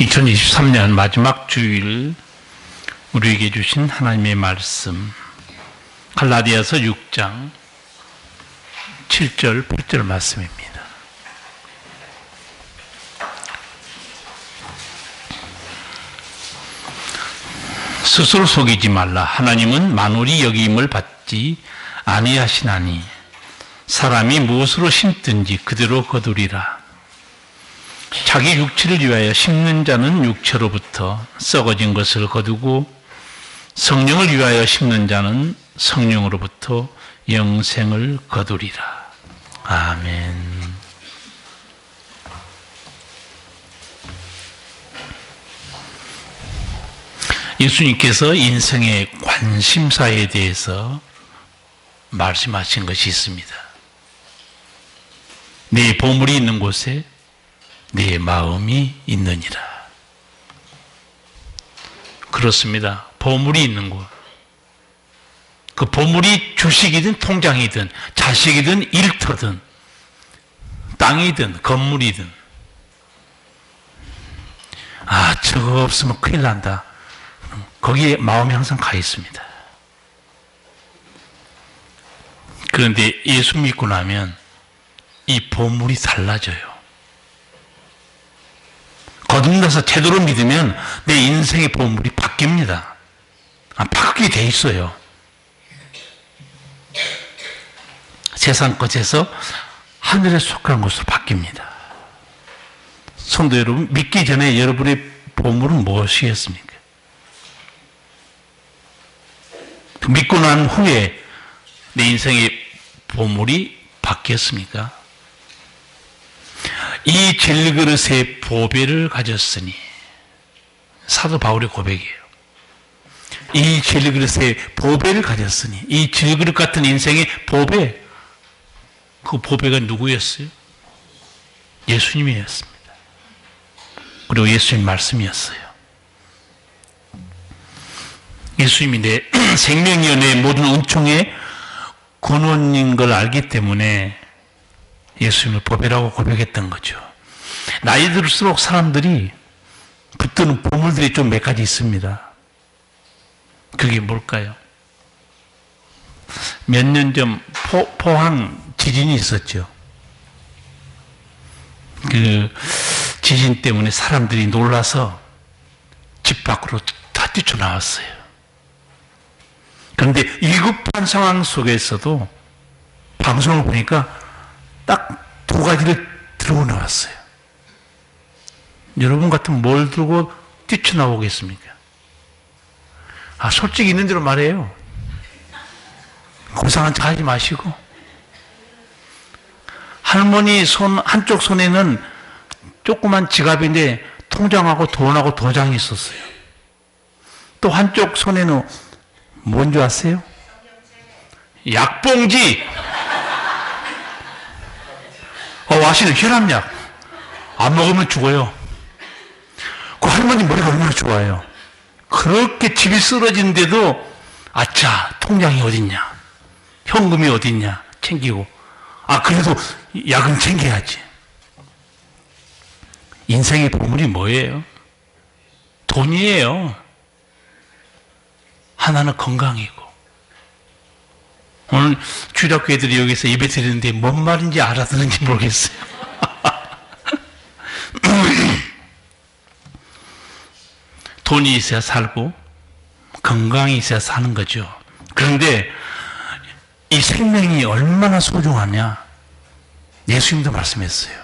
2023년 마지막 주일 우리에게 주신 하나님의 말씀 갈라디아서 6장 7절 8절 말씀입니다. 스스로 속이지 말라. 하나님은 만물이 여김을 받지 아니하시나니 사람이 무엇으로 심든지 그대로 거두리라. 자기 육체를 위하여 심는 자는 육체로부터 썩어진 것을 거두고 성령을 위하여 심는 자는 성령으로부터 영생을 거두리라. 아멘. 예수님께서 인생의 관심사에 대해서 말씀하신 것이 있습니다. 네 보물이 있는 곳에 네 마음이 있느니라. 그렇습니다. 보물이 있는 곳. 그 보물이 주식이든 통장이든 자식이든 일터든 땅이든 건물이든 저거 없으면 큰일 난다. 거기에 마음이 항상 가 있습니다. 그런데 예수 믿고 나면 이 보물이 달라져요. 거듭나서 제대로 믿으면 내 인생의 보물이 바뀝니다. 바뀌게 돼 있어요. 세상 것에서 하늘에 속한 것으로 바뀝니다. 성도 여러분, 믿기 전에 여러분의 보물은 무엇이겠습니까? 믿고 난 후에 내 인생의 보물이 바뀌었습니까? 이 질그릇의 보배를 가졌으니, 사도 바울의 고백이에요. 이 질그릇의 보배를 가졌으니, 이 질그릇 같은 인생의 보배, 그 보배가 누구였어요? 예수님이었습니다. 그리고 예수님 말씀이었어요. 예수님이 내 생명이요 내 모든 은총의 근원인 걸 알기 때문에 예수님을 보배라고 고백했던 거죠. 나이 들수록 사람들이 붙드는 보물들이 좀 몇 가지 있습니다. 그게 뭘까요? 몇 년 전 포항 지진이 있었죠. 그 지진 때문에 사람들이 놀라서 집 밖으로 다 뛰쳐나왔어요. 그런데 위급한 상황 속에서도 방송을 보니까 딱 두 가지를 들고 나왔어요. 여러분 같으면 뭘 들고 뛰쳐나오겠습니까? 솔직히 있는 대로 말해요. 고상한 척 하지 마시고. 할머니 한쪽 손에는 조그만 지갑인데 통장하고 돈하고 도장이 있었어요. 또 한쪽 손에는 뭔지 아세요? 약봉지! 와시는 혈압약. 안 먹으면 죽어요. 그 할머니 머리가 얼마나 좋아요. 그렇게 집이 쓰러지는데도 통장이 어딨냐, 현금이 어딨냐 챙기고, 그래도 약은 챙겨야지. 인생의 보물이 뭐예요? 돈이에요. 하나는 건강이고. 오늘 주일학교 애들이 여기서 예배 드리는데 뭔 말인지 알아듣는지 모르겠어요. 돈이 있어야 살고 건강이 있어야 사는 거죠. 그런데 이 생명이 얼마나 소중하냐, 예수님도 말씀했어요.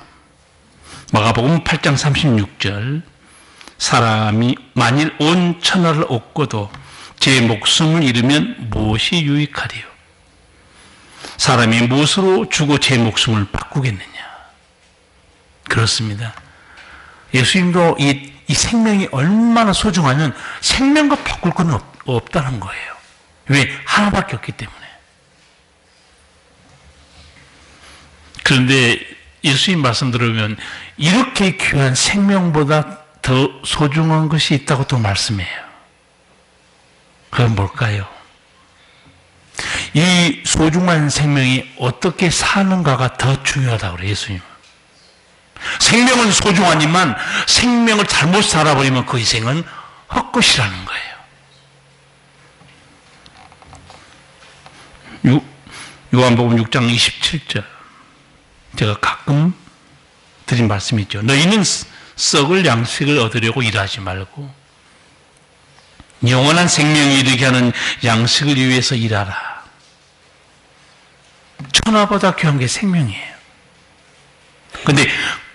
마가복음 8장 36절, 사람이 만일 온 천하를 얻고도 제 목숨을 잃으면 무엇이 유익하리요? 사람이 무엇으로 주고 제 목숨을 바꾸겠느냐? 그렇습니다. 예수님도 이 생명이 얼마나 소중하면 생명과 바꿀 건 없다는 거예요. 왜? 하나밖에 없기 때문에. 그런데 예수님 말씀 들으면 이렇게 귀한 생명보다 더 소중한 것이 있다고 또 말씀해요. 그건 뭘까요? 이 소중한 생명이 어떻게 사는가가 더 중요하다고 그래요, 예수님은. 생명은 소중하지만 생명을 잘못 살아버리면 그 희생은 헛것이라는 거예요. 요한복음 6장 27절. 제가 가끔 드린 말씀이 있죠. 너희는 썩을 양식을 얻으려고 일하지 말고 영원한 생명에 이르게 하는 양식을 위해서 일하라. 천하보다 귀한 게 생명이에요. 근데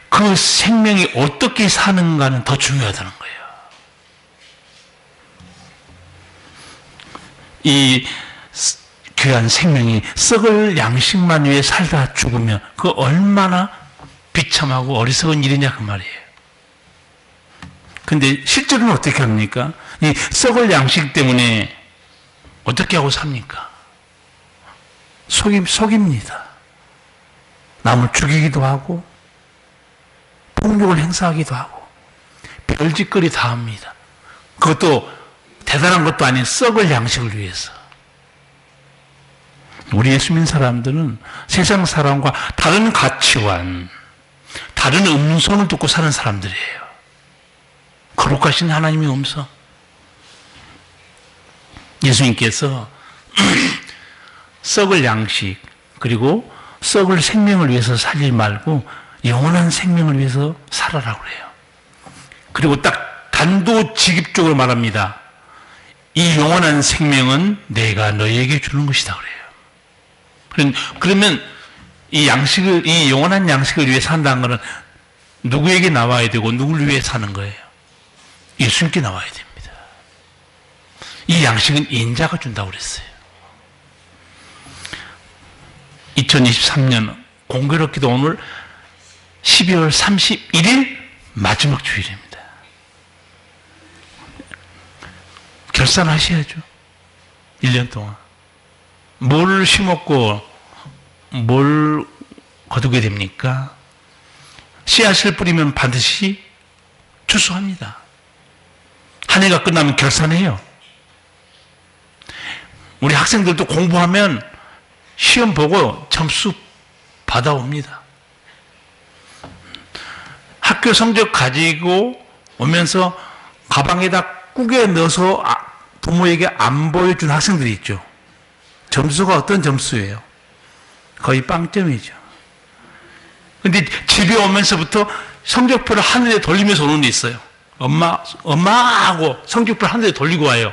그 생명이 어떻게 사는가는 더 중요하다는 거예요. 이 귀한 생명이 썩을 양식만 위해 살다 죽으면 그 얼마나 비참하고 어리석은 일이냐 그 말이에요. 근데 실제로는 어떻게 합니까? 이 썩을 양식 때문에 어떻게 하고 삽니까? 속입니다. 남을 죽이기도 하고 폭력을 행사하기도 하고 별짓거리 다 합니다. 그것도 대단한 것도 아닌 썩을 양식을 위해서. 우리 예수 믿는 사람들은 세상 사람과 다른 가치관, 다른 음성을 듣고 사는 사람들이에요. 거룩하신 하나님의 음성. 예수님께서 썩을 양식 그리고 썩을 생명을 위해서 살지 말고 영원한 생명을 위해서 살아라고 그래요. 그리고 딱 단도직입적으로 말합니다. 이 영원한 생명은 내가 너희에게 주는 것이다 그래요. 그러면 이 영원한 양식을 위해 산다는 것은 누구에게 나와야 되고 누구를 위해 사는 거예요? 예수님께 나와야 됩니다. 이 양식은 인자가 준다고 그랬어요. 2023년 공교롭게도 오늘 12월 31일 마지막 주일입니다. 결산하셔야죠. 1년 동안. 뭘 심었고 뭘 거두게 됩니까? 씨앗을 뿌리면 반드시 추수합니다. 한 해가 끝나면 결산해요. 우리 학생들도 공부하면 시험 보고 점수 받아옵니다. 학교 성적 가지고 오면서 가방에다 꾸겨 넣어서 부모에게 안 보여준 학생들이 있죠. 점수가 어떤 점수예요? 거의 빵점이죠. 근데 집에 오면서부터 성적표를 하늘에 돌리면서 오는 게 있어요. 엄마 하고 성적표를 하늘에 돌리고 와요.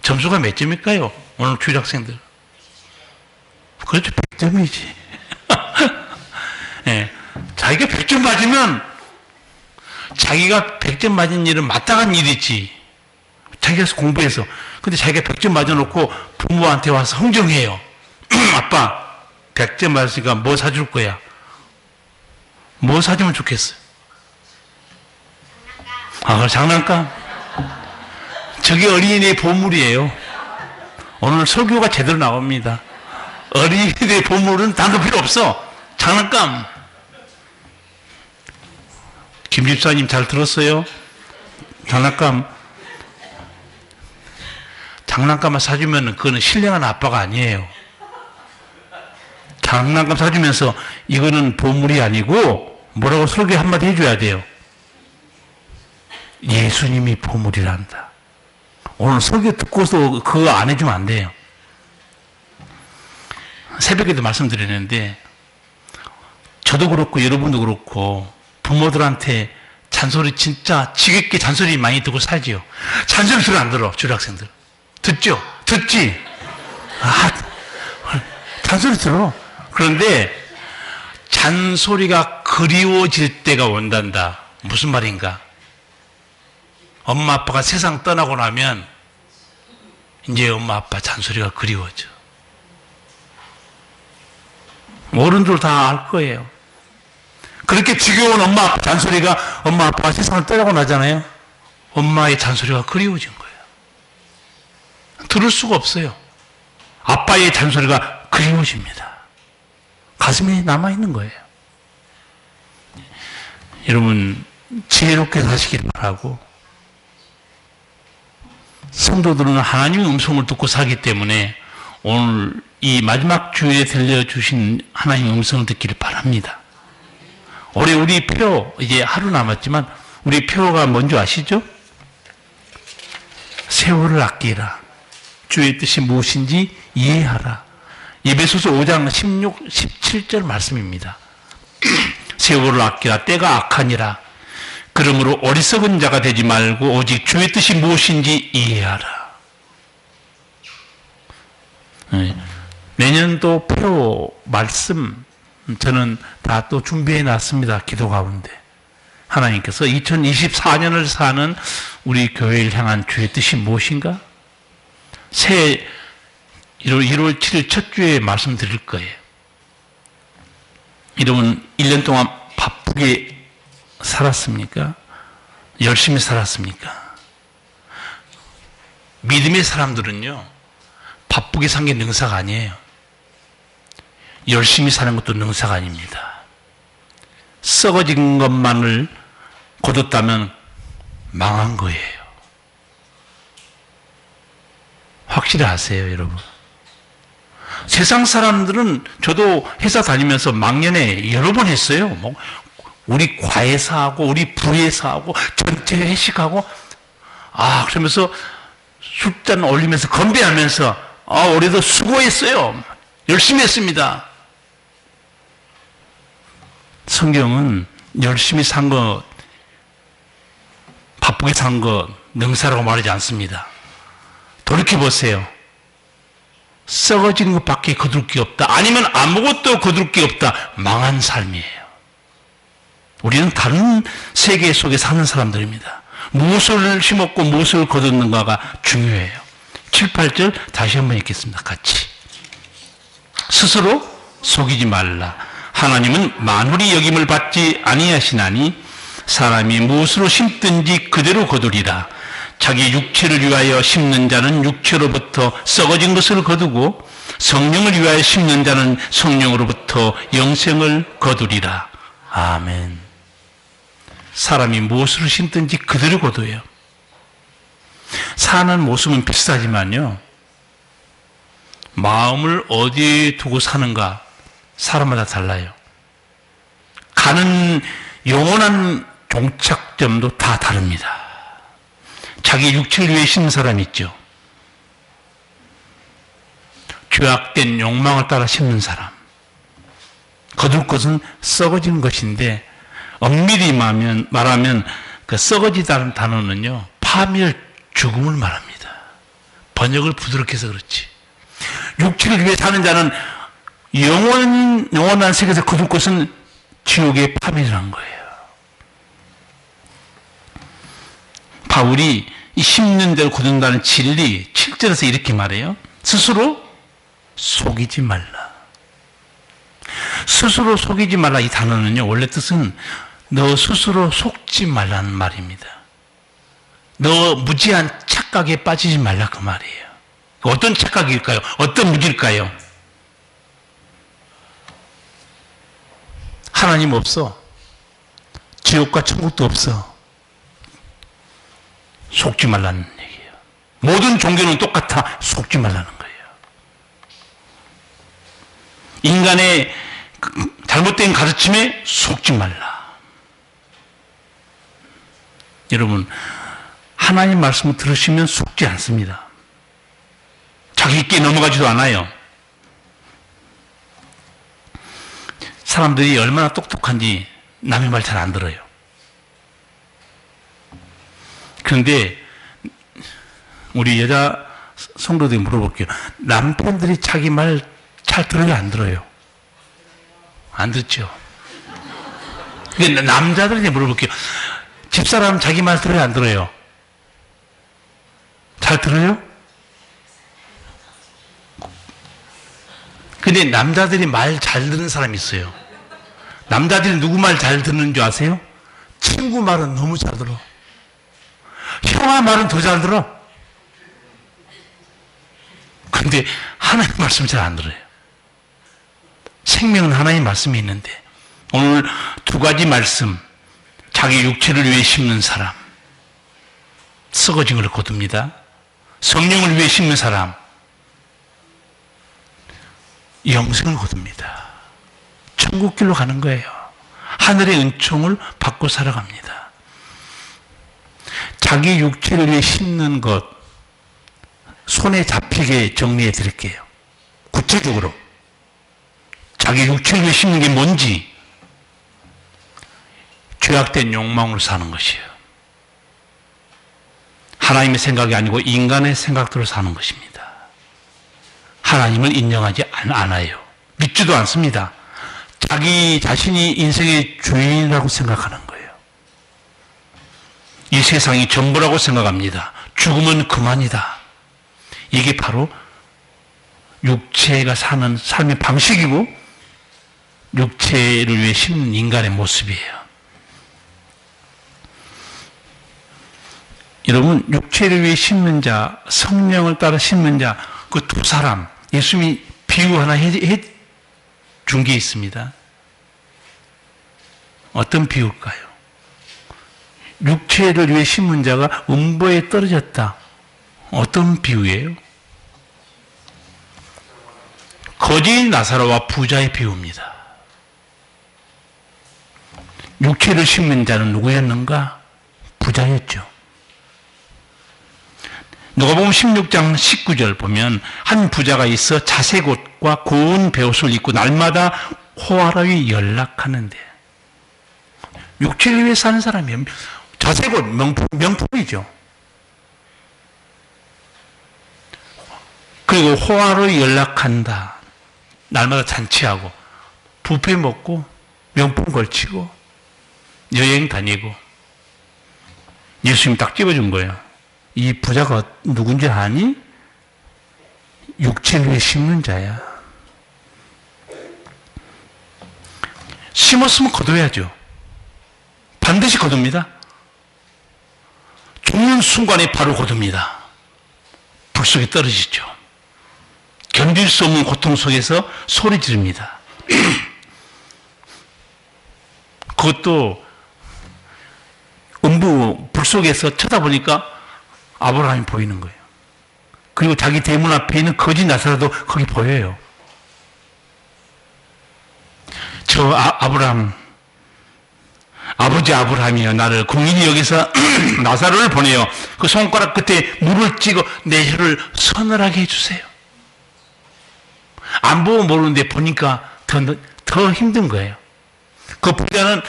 점수가 몇 점일까요? 오늘 주일 학생들. 그렇죠. 100점이지. 네. 자기가 100점 맞으면 자기가 100점 맞은 일은 마땅한 일이지. 자기가 공부해서. 근데 자기가 100점 맞아놓고 부모한테 와서 흥정해요. 아빠 100점 맞았으니까 뭐 사줄 거야? 뭐 사주면 좋겠어요? 그럼 장난감? 저게 어린이의 보물이에요. 오늘 설교가 제대로 나옵니다. 어린이의 보물은 다른 거 필요 없어. 장난감. 김 집사님 잘 들었어요? 장난감만 사주면 그거는 신령한 아빠가 아니에요. 장난감 사주면서 이거는 보물이 아니고 뭐라고 설교 한마디 해줘야 돼요. 예수님이 보물이란다. 오늘 설교 듣고서 그거 안 해주면 안 돼요. 새벽에도 말씀드렸는데 저도 그렇고 여러분도 그렇고 부모들한테 잔소리 진짜 지겹게 잔소리 많이 듣고 살지요. 잔소리 들어 안 들어? 주일학생들 듣죠? 듣지? 잔소리 들어. 그런데 잔소리가 그리워질 때가 온단다. 무슨 말인가? 엄마 아빠가 세상 떠나고 나면 이제 엄마 아빠 잔소리가 그리워져. 어른들 다 알 거예요. 그렇게 지겨운 엄마 아빠 잔소리가 엄마 아빠가 세상을 떠나고 나잖아요. 엄마의 잔소리가 그리워진 거예요. 들을 수가 없어요. 아빠의 잔소리가 그리워집니다. 가슴에 남아있는 거예요. 여러분 지혜롭게 사시길 바라고, 성도들은 하나님의 음성을 듣고 살기 때문에 오늘 이 마지막 주일에 들려주신 하나님의 음성을 듣기를 바랍니다. 올해 우리 표 이제 하루 남았지만 우리 표가 뭔지 아시죠? 세월을 아끼라. 주의 뜻이 무엇인지 이해하라. 에베소서 5장 16, 17절 말씀입니다. 세월을 아끼라. 때가 악하니라. 그러므로 어리석은 자가 되지 말고 오직 주의 뜻이 무엇인지 이해하라. 내년도 표 말씀 저는 다 또 준비해 놨습니다. 기도 가운데. 하나님께서 2024년을 사는 우리 교회를 향한 주의 뜻이 무엇인가? 새해 1월 7일 첫 주에 말씀드릴 거예요. 여러분 1년 동안 바쁘게 살았습니까? 열심히 살았습니까? 믿음의 사람들은요, 바쁘게 산 게 능사가 아니에요. 열심히 사는 것도 능사가 아닙니다. 썩어진 것만을 거뒀다면 망한 거예요. 확실히 아세요, 여러분? 세상 사람들은, 저도 회사 다니면서 막년에 여러 번 했어요. 뭐 우리 과외사하고 우리 부회사하고 전체 회식하고, 그러면서 술잔 올리면서 건배하면서 올해도 수고했어요. 열심히 했습니다. 성경은 열심히 산 것, 바쁘게 산 것 능사라고 말하지 않습니다. 돌이켜보세요. 썩어진 것밖에 거둘 게 없다. 아니면 아무것도 거둘 게 없다. 망한 삶이에요. 우리는 다른 세계 속에 사는 사람들입니다. 무엇을 심었고 무엇을 거뒀는가가 중요해요. 7, 8절 다시 한번 읽겠습니다. 같이. 스스로 속이지 말라. 하나님은 만물이 여김을 받지 아니하시나니 사람이 무엇으로 심든지 그대로 거두리라. 자기 육체를 위하여 심는 자는 육체로부터 썩어진 것을 거두고 성령을 위하여 심는 자는 성령으로부터 영생을 거두리라. 아멘. 사람이 무엇으로 심든지 그대로 거둬요. 사는 모습은 비슷하지만요, 마음을 어디에 두고 사는가 사람마다 달라요. 가는 영원한 종착점도 다 다릅니다. 자기 육체를 위해 심는 사람이 있죠. 죄악된 욕망을 따라 심는 사람. 거둘 것은 썩어진 것인데, 엄밀히 말하면 그 썩어지다는 단어는요, 파멸, 죽음을 말합니다. 번역을 부드럽게 해서 그렇지. 육체를 위해 사는 자는 영원한 세계에서 거둘 것은 지옥의 파멸이라는 거예요. 바울이 이 심는 대로 거둔다는 진리 7절에서 이렇게 말해요. 스스로 속이지 말라. 스스로 속이지 말라, 이 단어는요, 원래 뜻은 너 스스로 속지 말라는 말입니다. 너 무지한 착각에 빠지지 말라, 그 말이에요. 어떤 착각일까요? 어떤 무지일까요? 하나님 없어. 지옥과 천국도 없어. 속지 말라는 얘기예요. 모든 종교는 똑같아. 속지 말라는 거예요. 인간의 잘못된 가르침에 속지 말라. 여러분, 하나님 말씀을 들으시면 속지 않습니다. 자기께 넘어가지도 않아요. 사람들이 얼마나 똑똑한지 남의 말 잘 안 들어요. 그런데 우리 여자 성도들이 물어볼게요. 남편들이 자기 말 잘 들어요, 안 들어요? 안 듣죠. 근데 남자들이 물어볼게요. 집사람 자기 말 들어요, 안 들어요? 잘 들어요? 근데 남자들이 말 잘 듣는 사람이 있어요. 남자들이 누구 말 잘 듣는 줄 아세요? 친구 말은 너무 잘 들어. 형아 말은 더 잘 들어. 근데 하나님 말씀 잘 안 들어요. 생명은 하나님 말씀이 있는데, 오늘 두 가지 말씀, 자기 육체를 위해 심는 사람, 썩어진 걸 거둡니다. 성령을 위해 심는 사람, 영생을 거둡니다. 천국길로 가는 거예요. 하늘의 은총을 받고 살아갑니다. 자기 육체를 위해 심는 것, 손에 잡히게 정리해 드릴게요. 구체적으로 자기 육체를 위해 심는 게 뭔지, 죄악된 욕망으로 사는 것이에요. 하나님의 생각이 아니고 인간의 생각대로 사는 것입니다. 하나님을 인정하지 않아요. 믿지도 않습니다. 자기 자신이 인생의 주인이라고 생각하는 거예요. 이 세상이 전부라고 생각합니다. 죽으면 그만이다. 이게 바로 육체가 사는 삶의 방식이고 육체를 위해 심는 인간의 모습이에요. 여러분, 육체를 위해 심는 자, 성령을 따라 심는 자, 그 두 사람, 예수님이 비유 하나 준 게 있습니다. 어떤 비유일까요? 육체를 위해 심은 자가 음보에 떨어졌다. 어떤 비유예요? 거지 나사로와 부자의 비유입니다. 육체를 심는 자는 누구였는가? 부자였죠. 누가복음 16장 19절 보면 한 부자가 있어 자색 옷과 고운 베옷을 입고 날마다 호화로이 연락하는데, 육체를 위해 사는 사람이에요. 자색 옷 명품이죠. 그리고 호화로이 연락한다. 날마다 잔치하고 뷔페 먹고 명품 걸치고 여행 다니고. 예수님이 딱 집어준 거예요. 이 부자가 누군지 아니? 육체를 위해 심는 자야. 심었으면 거둬야죠. 반드시 거둡니다. 죽는 순간에 바로 거둡니다. 불 속에 떨어지죠. 견딜 수 없는 고통 속에서 소리 지릅니다. 그것도 음부 불 속에서 쳐다보니까 아브라함이 보이는 거예요. 그리고 자기 대문 앞에 있는 거지 나사로도 거기 보여요. 저 아브라함, 아버지 아브라함이여, 나를 궁인이 여기서 나사로를 보내요. 그 손가락 끝에 물을 찍어 내 혀를 서늘하게 해주세요. 안 보고 모르는데 보니까 더 힘든 거예요. 그 부자는,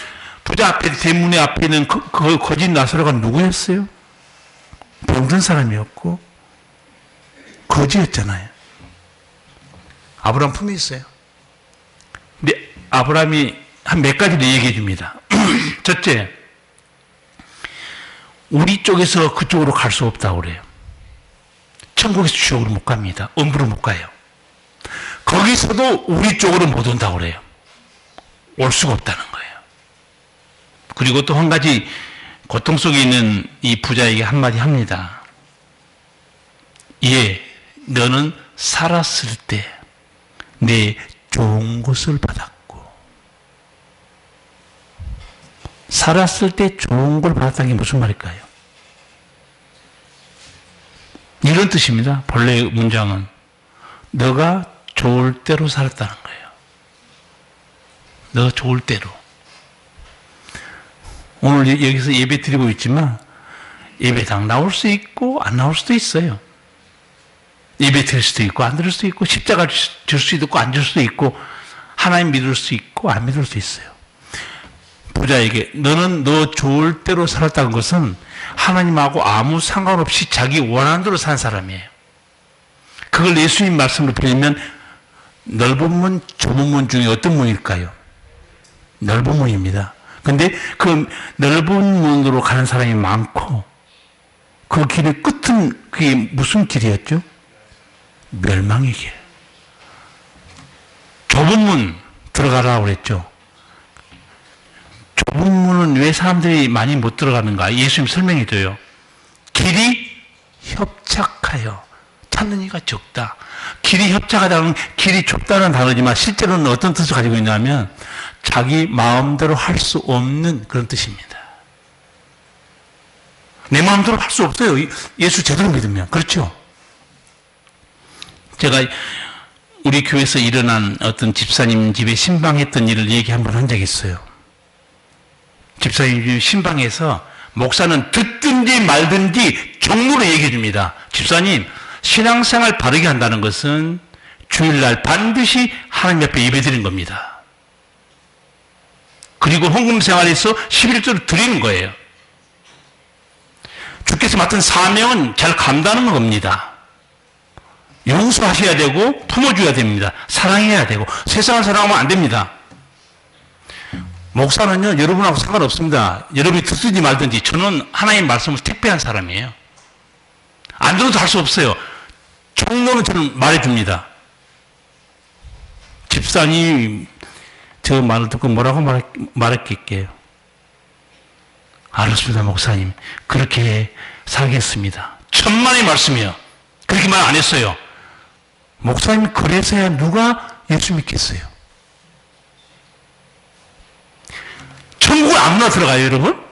부자 앞에, 대문의 앞에 있는 그 거짓 나사로가 누구였어요? 병든 사람이었고 거지였잖아요. 아브라함 품에 있어요. 근데 아브라함이 한 몇 가지를 얘기해 줍니다. 첫째, 우리 쪽에서 그쪽으로 갈 수 없다고 그래요. 천국에서 지옥으로 못 갑니다. 음부로 못 가요. 거기서도 우리 쪽으로 못 온다고 그래요. 올 수가 없다는 거예요. 그리고 또 한 가지, 고통 속에 있는 이 부자에게 한마디 합니다. 예, 너는 살았을 때 내 좋은 것을 받았고, 살았을 때 좋은 걸 받았다는 게 무슨 말일까요? 이런 뜻입니다. 본래 문장은 너가 좋을 대로 살았다는 거예요. 너 좋을 대로. 오늘 여기서 예배 드리고 있지만 예배당 나올 수 있고 안 나올 수도 있어요. 예배 드릴 수도 있고 안 드릴 수도 있고, 십자가 줄 수도 있고 안 줄 수도 있고, 하나님 믿을 수 있고 안 믿을 수 있어요. 부자에게 너는 너 좋을 대로 살았다는 것은 하나님하고 아무 상관없이 자기 원하는 대로 산 사람이에요. 그걸 예수님 말씀으로 빌리면 넓은 문, 좁은 문 중에 어떤 문일까요? 넓은 문입니다. 근데 그 넓은 문으로 가는 사람이 많고, 그 길의 끝은 그게 무슨 길이었죠? 멸망의 길. 좁은 문 들어가라고 그랬죠. 좁은 문은 왜 사람들이 많이 못 들어가는가? 예수님 설명해 줘요. 길이 협착하여 찾는 이가 적다. 길이 협착하다는, 길이 좁다는 단어지만 실제로는 어떤 뜻을 가지고 있냐면 자기 마음대로 할 수 없는 그런 뜻입니다. 내 마음대로 할 수 없어요. 예수 제대로 믿으면. 그렇죠? 제가 우리 교회에서 일어난 어떤 집사님 집에 신방했던 일을 얘기 한번 한 적이 있어요. 집사님 신방에서 목사는 듣든지 말든지 종로로 얘기해 줍니다. 집사님, 신앙생활 바르게 한다는 것은 주일날 반드시 하나님 앞에 예배드리는 겁니다. 그리고 헌금 생활에서 11조를 드리는 거예요. 주께서 맡은 사명은 잘 감당하는 겁니다. 용서하셔야 되고 품어줘야 됩니다. 사랑해야 되고 세상을 사랑하면 안 됩니다. 목사는요, 여러분하고 상관없습니다. 여러분이 듣든지 말든지 저는 하나님의 말씀을 택배한 사람이에요. 안 들어도 할 수 없어요. 종로는 저는 말해줍니다. 집사님 저 말을 듣고 뭐라고 말할게요. 알았습니다, 목사님. 그렇게 살겠습니다. 천만의 말씀이요. 그렇게 말 안 했어요. 목사님 그래서야 누가 예수 믿겠어요? 천국에 아무나 들어가요, 여러분?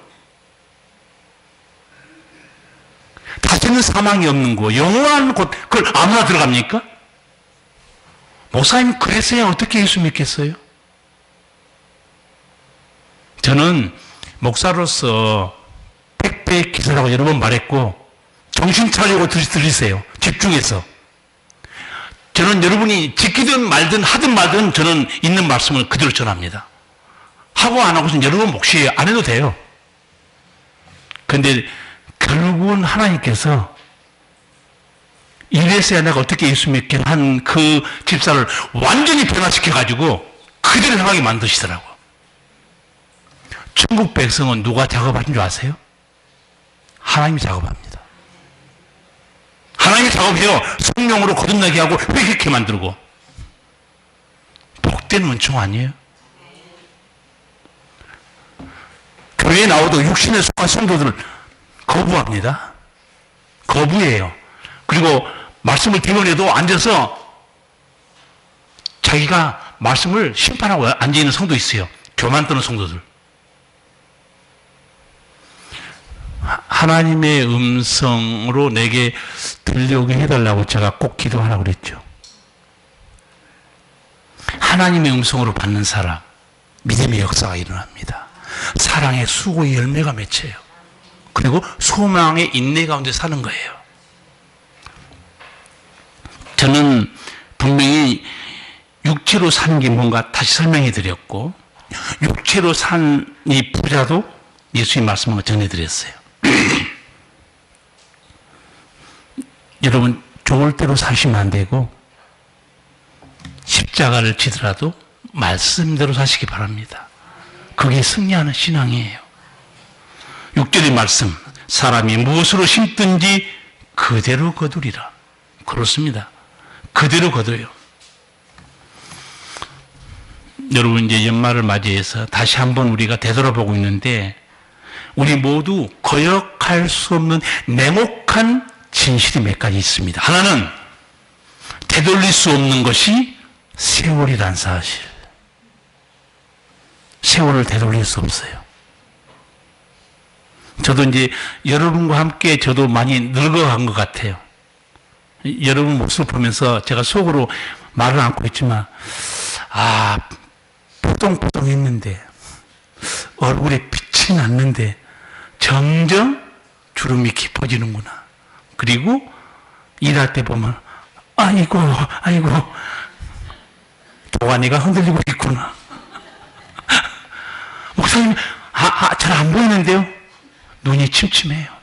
다시는 사망이 없는 곳, 영원한 곳, 그걸 아무나 들어갑니까? 목사님 그래서야 어떻게 예수 믿겠어요? 저는 목사로서 택배 기사라고 여러 번 말했고, 정신 차리고 들으세요. 집중해서. 저는 여러분이 지키든 말든 하든 말든 저는 있는 말씀을 그대로 전합니다. 하고 안 하고는 여러분 몫이에요. 안 해도 돼요. 그런데 결국은 하나님께서 이래서야 내가 어떻게 예수 믿게 한 그 집사를 완전히 변화시켜가지고 그대로 행하게 만드시더라고요. 천국 백성은 누가 작업하신 줄 아세요? 하나님이 작업합니다. 하나님이 작업해요. 성령으로 거듭나게 하고 회개케 만들고. 복된 은총 아니에요? 교회에 나오도 육신에 속한 성도들을 거부합니다. 거부해요. 그리고 말씀을 대변해도 앉아서 자기가 말씀을 심판하고 앉아있는 성도 있어요. 교만 떠는 성도들. 하나님의 음성으로 내게 들려오게 해달라고 제가 꼭 기도하라고 그랬죠. 하나님의 음성으로 받는 사람, 믿음의 역사가 일어납니다. 사랑의 수고의 열매가 맺혀요. 그리고 소망의 인내 가운데 사는 거예요. 저는 분명히 육체로 사는 게 뭔가 다시 설명해 드렸고, 육체로 산 이 부자도 예수님 말씀을 전해드렸어요. 여러분, 좋을 대로 사시면 안 되고, 십자가를 지더라도 말씀대로 사시기 바랍니다. 그게 승리하는 신앙이에요. 6절의 말씀, 사람이 무엇으로 심든지 그대로 거두리라. 그렇습니다. 그대로 거둬요. 여러분, 이제 연말을 맞이해서 다시 한번 우리가 되돌아보고 있는데, 우리 모두 거역할 수 없는 냉혹한 진실이 몇 가지 있습니다. 하나는 되돌릴 수 없는 것이 세월이란 사실. 세월을 되돌릴 수 없어요. 저도 이제 여러분과 함께 저도 많이 늙어간 것 같아요. 여러분 모습을 보면서 제가 속으로 말을 않고 있지만, 뽀동뽀동 했는데, 얼굴에 빛이 났는데, 점점 주름이 깊어지는구나. 그리고 일할 때 보면, 아이고, 도가니가 흔들리고 있구나. 목사님, 잘 안 보이는데요? 눈이 침침해요.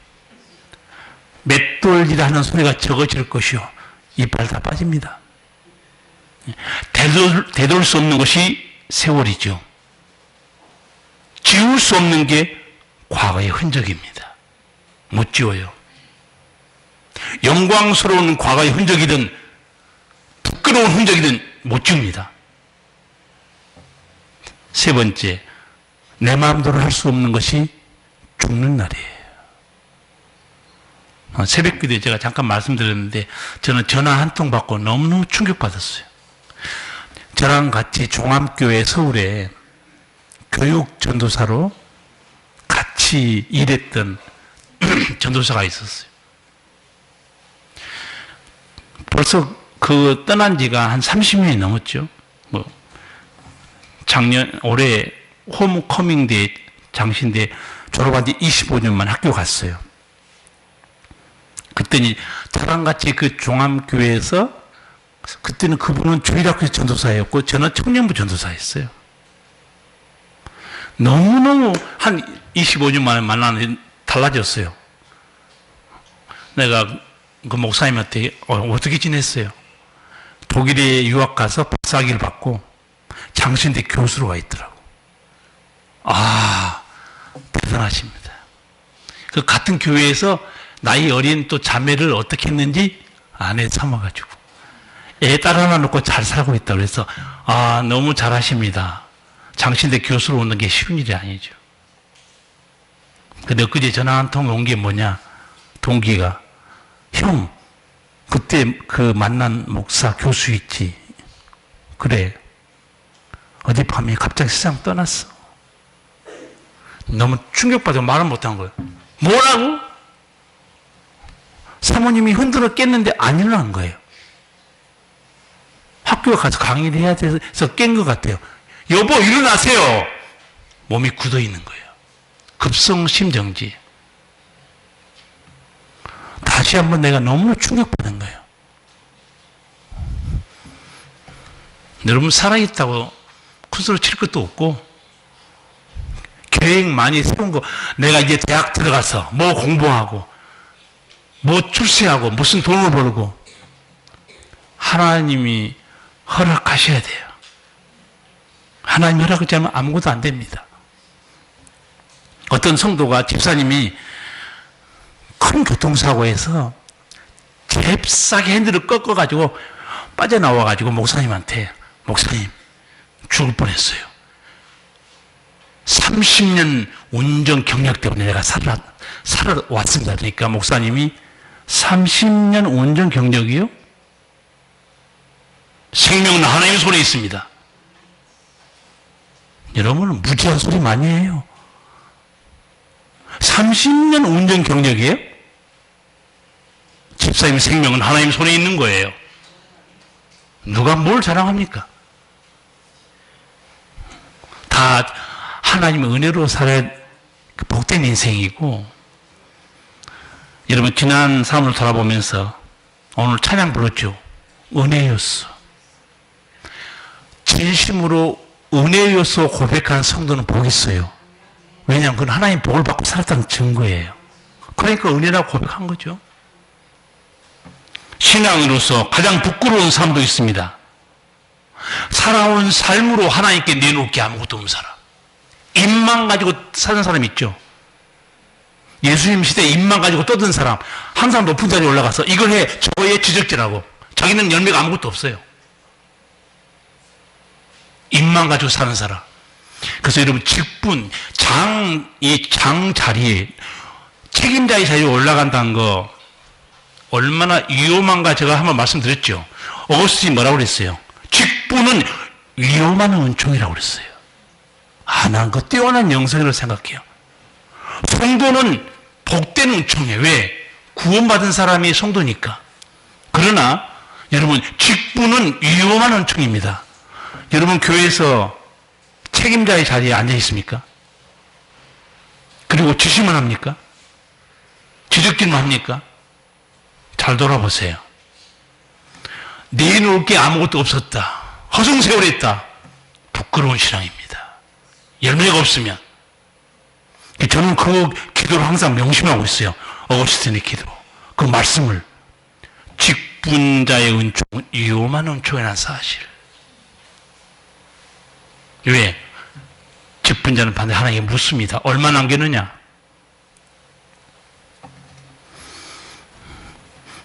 맷돌이라는 소리가 적어질 것이요. 이빨 다 빠집니다. 되돌릴 수 없는 것이 세월이죠. 지울 수 없는 게 과거의 흔적입니다. 못 지워요. 영광스러운 과거의 흔적이든 부끄러운 흔적이든 못 지웁니다. 세 번째, 내 마음대로 할 수 없는 것이 죽는 날이에요. 새벽 기도에 제가 잠깐 말씀드렸는데, 저는 전화 한 통 받고 너무너무 충격받았어요. 저랑 같이 종암교회 서울에 교육 전도사로 같이 일했던 전도사가 있었어요. 벌써 그 떠난 지가 한 30년이 넘었죠. 올해 홈커밍 데이 장신대 졸업한 지 25년 만에 학교 갔어요. 그때는 저랑 같이 그 종암교회에서 그때는 그분은 주일학교 전도사였고 저는 청년부 전도사였어요. 너무너무 한 25년 만에 만나는데 달라졌어요. 내가 그 목사님한테 어떻게 지냈어요? 독일에 유학 가서 박사학위를 받고 장신대 교수로 와 있더라고. 아, 대단하십니다. 그 같은 교회에서 나이 어린 또 자매를 어떻게 했는지 아내 삼아가지고 애 딸 하나 놓고 잘 살고 있다 그래서 아, 너무 잘하십니다. 장신대 교수로 오는 게 쉬운 일이 아니죠. 근데 엊그제 전화 한 통 온 게 뭐냐? 동기가 형, 그때 그 만난 목사 교수 있지? 그래. 어젯밤에 갑자기 세상 떠났어. 너무 충격받아서 말을 못한 거예요. 뭐라고? 사모님이 흔들어 깼는데 안 일어난 거예요. 학교에 가서 강의를 해야 돼서 깬 것 같아요. 여보, 일어나세요! 몸이 굳어 있는 거예요. 급성 심정지. 다시 한번 내가 너무 충격받은 거예요. 여러분, 살아있다고 큰소리 칠 것도 없고, 계획 많이 세운 거, 내가 이제 대학 들어가서 뭐 공부하고, 뭐 출세하고, 무슨 돈을 벌고, 하나님이 허락하셔야 돼요. 하나님 허락하지 않으면 아무것도 안 됩니다. 어떤 성도가 집사님이 큰 교통사고에서 잽싸게 핸들을 꺾어가지고 빠져나와가지고 목사님한테 목사님 죽을 뻔했어요. 30년 운전 경력 때문에 내가 살아왔습니다. 그러니까 목사님이 30년 운전 경력이요? 생명은 하나님의 손에 있습니다. 여러분은 무지한 소리 많이 해요. 30년 운전 경력이에요? 집사님 생명은 하나님 손에 있는 거예요. 누가 뭘 자랑합니까? 다 하나님의 은혜로 살아야 복된 인생이고, 여러분 지난 삶을 돌아보면서 오늘 찬양 불렀죠. 은혜였어. 진심으로 은혜였어 고백하는 성도는 복 있어요. 왜냐하면 그건 하나님 복을 받고 살았다는 증거예요. 그러니까 은혜라고 고백한 거죠. 신앙으로서 가장 부끄러운 삶도 있습니다. 살아온 삶으로 하나님께 내놓을 게 아무것도 없는 사람. 입만 가지고 사는 사람 있죠. 예수님 시대에 입만 가지고 떠든 사람. 항상 높은 자리에 올라가서 이걸 해, 저거 해, 지적질하고. 자기는 열매가 아무것도 없어요. 입만 가지고 사는 사람. 그래서 여러분 직분, 이 장 자리에 책임자의 자리에 올라간다는 거 얼마나 위험한가 제가 한번 말씀드렸죠. 어거스틴이 뭐라고 그랬어요? 직분은 위험한 은총이라고 그랬어요. 아, 난 그 뛰어난 영성이라고 생각해요. 성도는 복된 은총이에요. 왜? 구원받은 사람이 성도니까. 그러나 여러분 직분은 위험한 은총입니다. 여러분 교회에서 책임자의 자리에 앉아 있습니까? 그리고 지시만 합니까? 지적질만 합니까? 잘 돌아보세요. 내놓을 게 아무것도 없었다. 허송세월했다. 부끄러운 신앙입니다. 열매가 없으면. 저는 그 기도를 항상 명심하고 있어요. 어거스틴의 기도. 그 말씀을. 직분자의 은총은 위험한 은총이라는 사실. 왜? 직분자는 반드시 하나님께 묻습니다. 얼마 남겼느냐?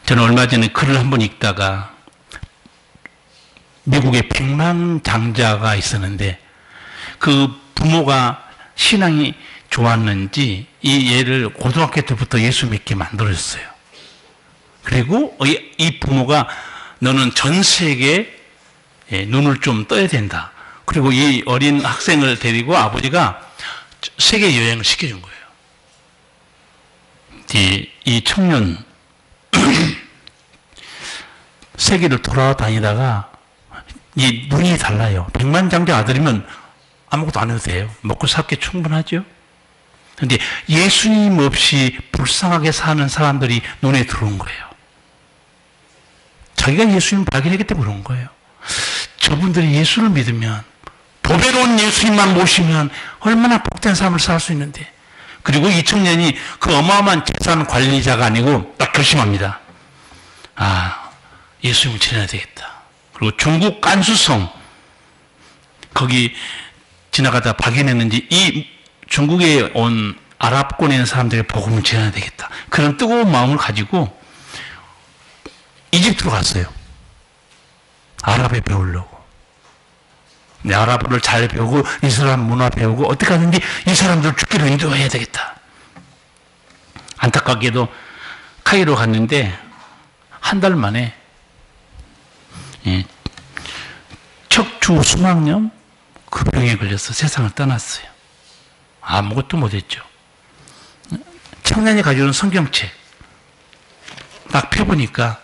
저는 얼마 전에 글을 한번 읽다가 미국에 백만장자가 있었는데 그 부모가 신앙이 좋았는지 이 얘를 고등학교 때부터 예수 믿게 만들었어요. 그리고 이 부모가 너는 전 세계에 눈을 좀 떠야 된다. 그리고 이 어린 학생을 데리고 아버지가 세계 여행을 시켜준 거예요. 이 청년 세계를 돌아다니다가 이 눈이 달라요. 백만장자 아들이면 아무것도 안 해도 돼요. 먹고 살 게 충분하죠. 그런데 예수님 없이 불쌍하게 사는 사람들이 눈에 들어온 거예요. 자기가 예수님을 발견했기 때문에 그런 거예요. 저분들이 예수를 믿으면, 보배로운 예수님만 모시면 얼마나 복된 삶을 살 수 있는데. 그리고 이 청년이 그 어마어마한 재산 관리자가 아니고 딱 결심합니다. 아, 예수님을 지내야 되겠다. 그리고 중국 간수성, 거기 지나가다 발견했는지 이 중국에 온 아랍권에 있는 사람들의 복음을 전해야 되겠다. 그런 뜨거운 마음을 가지고 이집트로 갔어요. 아랍에 배우려고. 아랍어를 잘 배우고 이슬람 문화 배우고 어떻게 하든지 이 사람들을 죽기로 인도해야 되겠다. 안타깝게도 카이로 갔는데 한 달 만에 척추 수막염 그 병에 걸려서 세상을 떠났어요. 아무것도 못했죠. 청년이 가져온 성경책 딱 펴보니까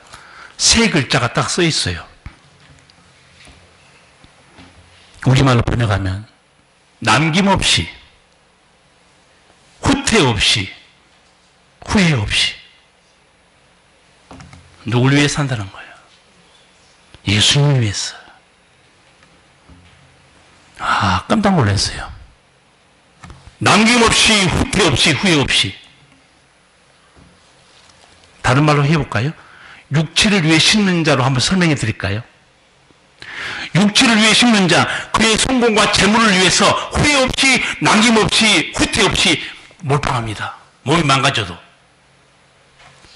세 글자가 딱 써 있어요. 우리말로 번역하면 남김없이, 후퇴 없이, 후회 없이. 누굴 위해 산다는 거예요? 예수님을 위해서. 아, 깜짝 놀랐어요. 남김없이, 후퇴 없이, 후회 없이. 다른 말로 해볼까요? 육체를 위해 심는 자로 한번 설명해 드릴까요? 육체를 위해 심는 자, 그의 성공과 재물을 위해서 후회 없이, 남김없이, 후퇴 없이 몰빵합니다. 몸이 망가져도.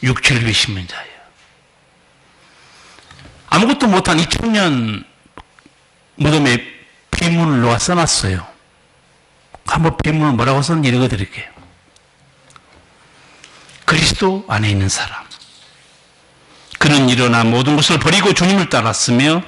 육체를 위해 심는 자예요. 아무것도 못한 이 청년 무덤에 비문을 누가 써놨어요. 한번 비문을 뭐라고 썼는지 읽어드릴게요. 그리스도 안에 있는 사람. 그는 일어나 모든 것을 버리고 주님을 따랐으며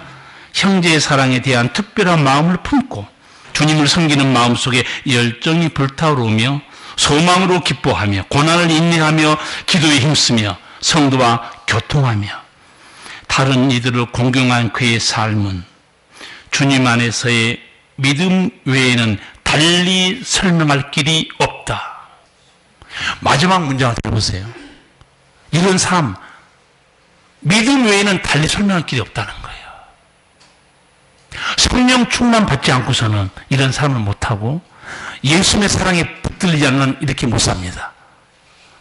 형제의 사랑에 대한 특별한 마음을 품고 주님을 섬기는 마음속에 열정이 불타오르며 소망으로 기뻐하며 고난을 인내하며 기도에 힘쓰며 성도와 교통하며 다른 이들을 공경한 그의 삶은 주님 안에서의 믿음 외에는 달리 설명할 길이 없다. 마지막 문장을 들어보세요. 이런 삶, 믿음 외에는 달리 설명할 길이 없다는 거예요. 성령 충만 받지 않고서는 이런 삶을 못하고 예수님의 사랑에 붙들리지 않는 이렇게 못 삽니다.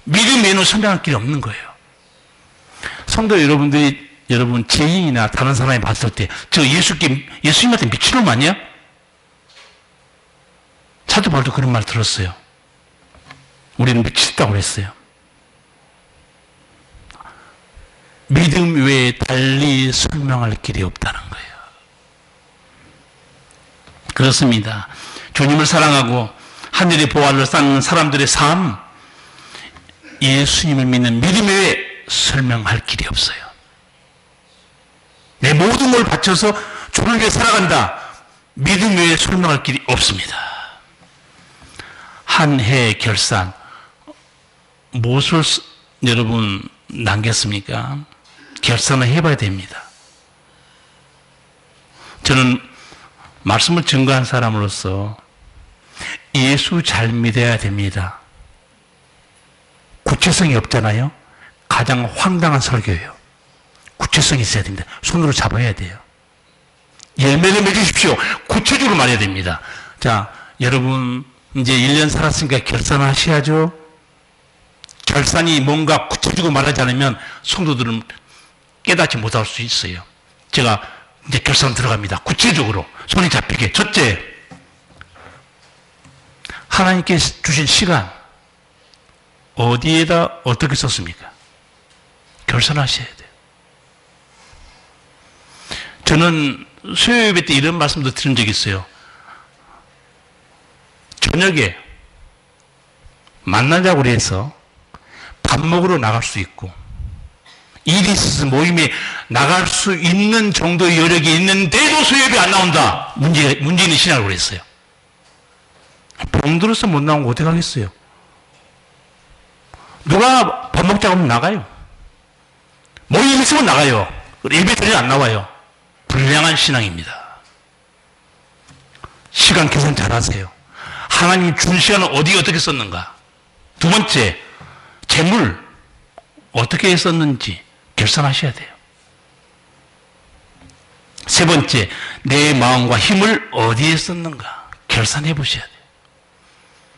믿음 외에는 설명할 길이 없는 거예요. 성도 여러분들이 여러분 지인이나 다른 사람이 봤을 때 저 예수님한테 미친놈 아니야? 사도 바울도 그런 말 들었어요. 우리는 미쳤다고 그랬어요. 믿음 외에 달리 설명할 길이 없다는 거예요. 그렇습니다. 주님을 사랑하고 하늘의 보화를 쌓는 사람들의 삶, 예수님을 믿는 믿음 외에 설명할 길이 없어요. 내 모든 걸 바쳐서 주를 위해 살아간다. 믿음 외에 설명할 길이 없습니다. 한 해 결산, 무엇을 여러분 남겼습니까? 결산을 해봐야 됩니다. 저는 말씀을 증거한 사람으로서 예수 잘 믿어야 됩니다. 구체성이 없잖아요. 가장 황당한 설교예요. 구체성이 있어야 됩니다. 손으로 잡아야 돼요. 열매를 맺으십시오. 구체적으로 말해야 됩니다. 자, 여러분 이제 1년 살았으니까 결산을 하셔야죠. 결산이 뭔가 구체적으로 말하지 않으면 성도들은 깨닫지 못할 수 있어요. 제가 이제 결산 들어갑니다. 구체적으로 손이 잡히게. 첫째, 하나님께 주신 시간 어디에다 어떻게 썼습니까? 결산하셔야 돼요. 저는 수요예배 때 이런 말씀도 들은 적이 있어요. 저녁에 만나자고 해서 밥 먹으러 나갈 수 있고 일이 있어서 모임에 나갈 수 있는 정도의 여력이 있는데도 수요예배 안 나온다. 문제 있는 신학을 그랬어요. 병들어서 못 나온 거 어떻게 하겠어요? 누가 밥 먹자고 하면 나가요. 모임 있으면 나가요. 예배 드리면 안 나와요. 불량한 신앙입니다. 시간 계산 잘 하세요. 하나님 준 시간을 어디에 어떻게 썼는가? 두 번째, 재물 어떻게 썼는지 결산하셔야 돼요. 세 번째, 내 마음과 힘을 어디에 썼는가 결산해 보셔야 돼요.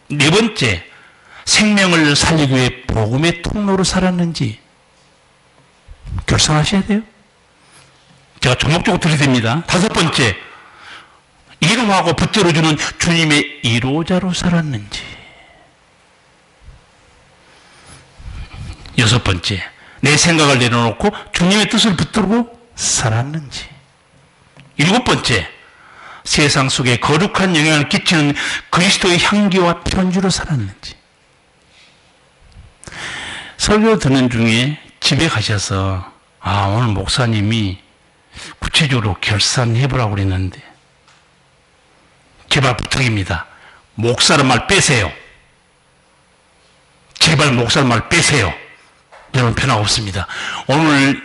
네 번째, 생명을 살리기 위해 복음의 통로로 살았는지 결산하셔야 돼요. 제가 조목조목 들이댑니다. 다섯 번째, 이름하고 붙들어주는 주님의 이로자로 살았는지. 여섯 번째, 내 생각을 내려놓고 주님의 뜻을 붙들고 살았는지. 일곱 번째, 세상 속에 거룩한 영향을 끼치는 그리스도의 향기와 편지로 살았는지. 설교 듣는 중에 집에 가셔서 오늘 목사님이 구체적으로 결산해 보라고 그랬는데 제발 부탁입니다. 목사란 말 빼세요. 제발 목사란 말 빼세요. 여러분 변화 없습니다. 오늘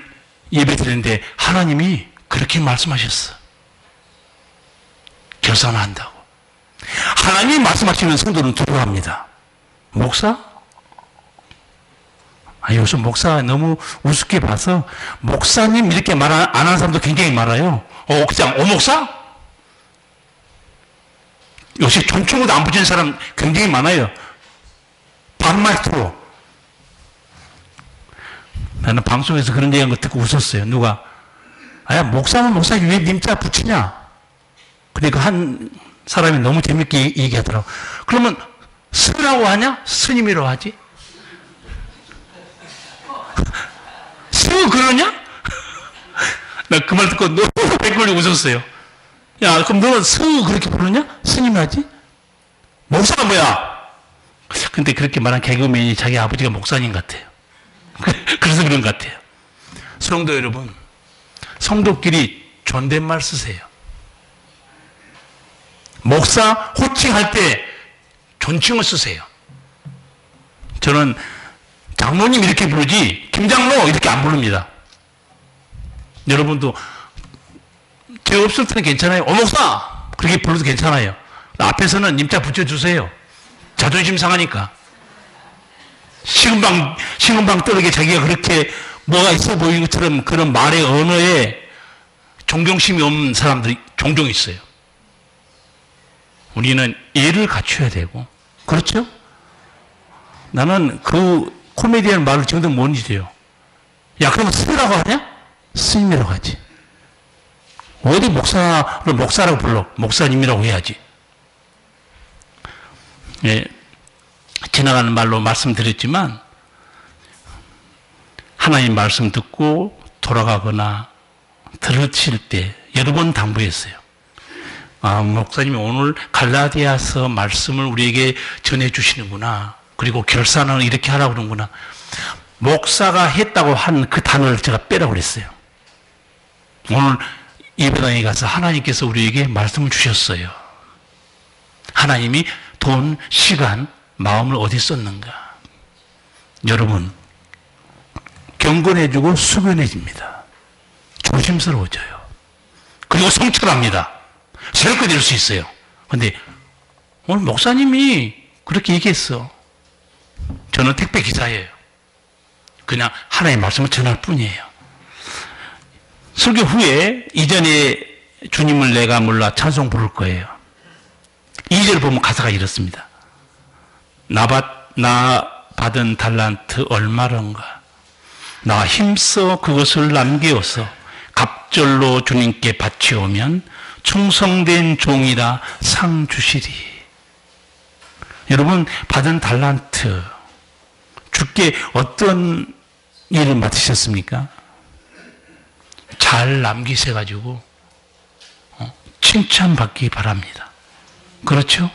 예배 드리는데 하나님이 그렇게 말씀하셨어. 결산한다고. 하나님이 말씀하시면 성도는 두려워합니다. 목사? 요즘 목사 너무 우습게 봐서 목사님 이렇게 말 안 하는 사람도 굉장히 많아요. 그냥 목사? 요새 존칭으로도 안 붙이는 사람 굉장히 많아요. 반말투로. 나는 방송에서 그런 얘기한 거 듣고 웃었어요. 누가 목사는 목사지 왜 님자 붙이냐? 그러니까 한 사람이 너무 재밌게 얘기하더라고. 그러면 스라고 하냐? 스님이라고 하지? 스 그러냐? 나 그 말 듣고 너무 백걸리 웃었어요. 야, 그럼 너는 스 그렇게 부르냐? 스님 하지? 목사가 뭐야? 근데 그렇게 말한 개그맨이 자기 아버지가 목사님 같아요. 그래서 그런 것 같아요. 성도 여러분, 성도끼리 존댓말 쓰세요. 목사 호칭할 때 존칭을 쓰세요. 저는 장로님 이렇게 부르지 김장로 이렇게 안 부릅니다. 여러분도 제가 없을 때는 괜찮아요. 목사 그렇게 불러도 괜찮아요. 앞에서는 님자 붙여주세요. 자존심 상하니까. 식은방 떠르게 자기가 그렇게 뭐가 있어 보이는 것처럼 그런 말의 언어에 존경심이 없는 사람들이 종종 있어요. 우리는 예를 갖춰야 되고, 그렇죠? 나는 그 코미디언 말을 지금도 못 잊어요. 야, 그러면 스님이라고 하냐? 스님이라고 하지. 어디 목사를 목사라고 불러? 목사님이라고 해야지. 예, 지나가는 말로 말씀드렸지만, 하나님 말씀 듣고 돌아가거나 들으실 때 여러 번 당부했어요. 목사님이 오늘 갈라디아서 말씀을 우리에게 전해주시는구나. 그리고 결산을 이렇게 하라고 그러는구나. 목사가 했다고 한 그 단어를 제가 빼라고 그랬어요. 오늘 예배당에 가서 하나님께서 우리에게 말씀을 주셨어요. 하나님이 돈, 시간, 마음을 어디 썼는가. 여러분, 경건해지고 숙연해집니다. 조심스러워져요. 그리고 성찰합니다. 새롭게 될 수 있어요. 근데 오늘 목사님이 그렇게 얘기했어. 저는 택배 기사예요. 그냥 하나님의 말씀을 전할 뿐이에요. 설교 후에 이전에 주님을 내가 몰라 찬송 부를 거예요. 2절 보면 가사가 이렇습니다. 나 받은 달란트 얼마런가. 나 힘써 그것을 남기어서 갑절로 주님께 바치오면 충성된 종이라 상 주시리. 여러분, 받은 달란트, 주께 어떤 일을 맡으셨습니까? 잘 남기셔가지고 칭찬받기 바랍니다. 그렇죠?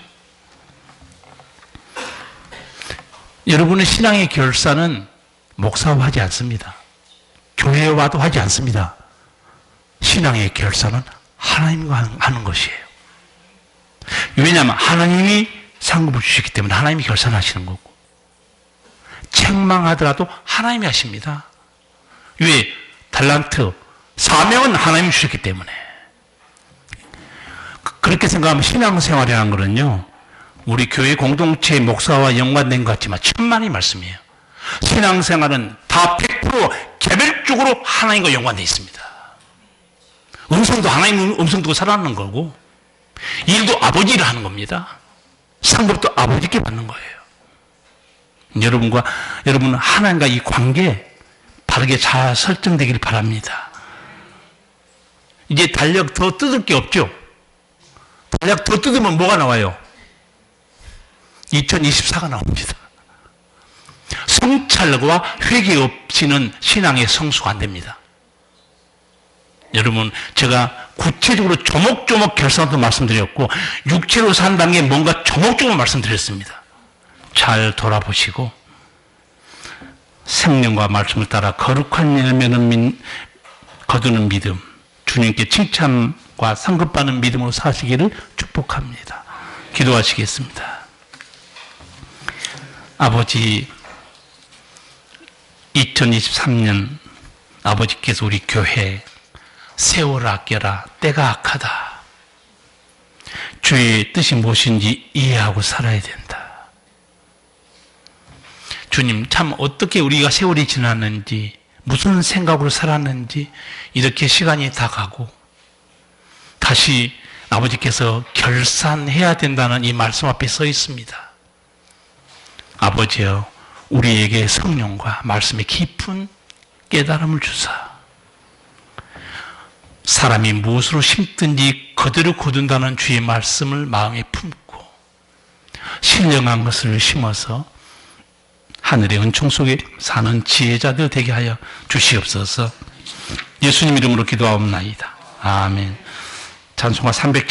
여러분의 신앙의 결산은 목사와 하지 않습니다. 교회와도 하지 않습니다. 신앙의 결산은 하나님과 하는 것이에요. 왜냐하면 하나님이 상급을 주셨기 때문에 하나님이 결산하시는 거고, 책망하더라도 하나님이 하십니다. 왜? 달란트, 사명은 하나님이 주셨기 때문에. 그렇게 생각하면 신앙생활이라는 거는요, 우리 교회 공동체 목사와 연관된 것 같지만 천만의 말씀이에요. 신앙생활은 다 100% 개별적으로 하나님과 연관되어 있습니다. 음성도 하나님 음성 듣고 살아나는 거고, 일도 아버지 일을 하는 겁니다. 상급도 아버지께 받는 거예요. 여러분은 하나님과 이 관계 바르게 잘 설정되길 바랍니다. 이제 달력 더 뜯을 게 없죠? 달력 더 뜯으면 뭐가 나와요? 2024가 나옵니다. 성찰과 회개 없이는 신앙의 성수가 안 됩니다. 여러분, 제가 구체적으로 조목조목 결산도 말씀드렸고, 육체로 산다는 게 뭔가 조목조목 말씀드렸습니다. 잘 돌아보시고, 생명과 말씀을 따라 거룩한 열매는 거두는 믿음, 주님께 칭찬과 상급받는 믿음으로 사시기를 축복합니다. 기도하시겠습니다. 아버지, 2023년 아버지께서 우리 교회 세월을 아껴라, 때가 악하다, 주의 뜻이 무엇인지 이해하고 살아야 된다. 주님, 참 어떻게 우리가 세월이 지났는지, 무슨 생각으로 살았는지 이렇게 시간이 다 가고 다시 아버지께서 결산해야 된다는 이 말씀 앞에 서 있습니다. 아버지여, 우리에게 성령과 말씀의 깊은 깨달음을 주사, 사람이 무엇으로 심든지 그대로 거둔다는 주의 말씀을 마음에 품고 신령한 것을 심어서 하늘의 은총 속에 사는 지혜자들 되게 하여 주시옵소서. 예수님 이름으로 기도하옵나이다. 아멘. 찬송가 370